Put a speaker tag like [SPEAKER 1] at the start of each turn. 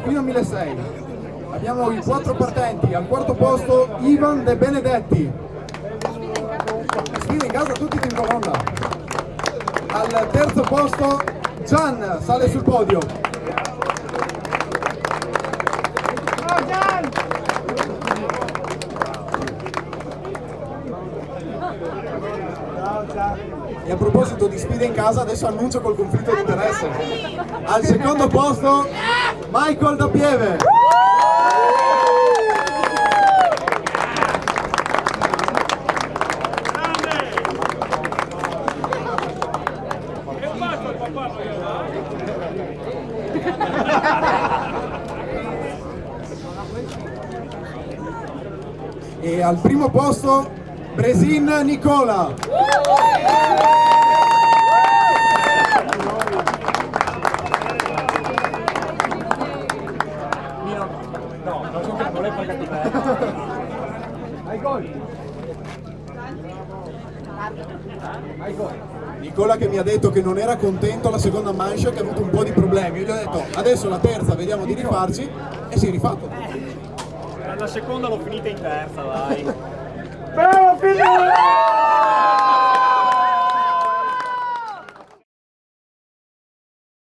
[SPEAKER 1] Fino al 1600 abbiamo i 4 partenti. Al quarto posto Ivan De Benedetti, sfida in casa tutti in colonna. Al terzo posto Gian sale sul podio. E a proposito di sfide in casa, adesso annuncio col conflitto di interesse. Al secondo posto Michael Da Pieve. E al primo posto Bresin Nicola. Nicola che mi ha detto che non era contento alla seconda manche, che ha avuto un po' di problemi. Io gli ho detto adesso la terza vediamo di rifarci, e si è rifatto.
[SPEAKER 2] La seconda l'ho finita in terza, dai.
[SPEAKER 3] Bravo figlio!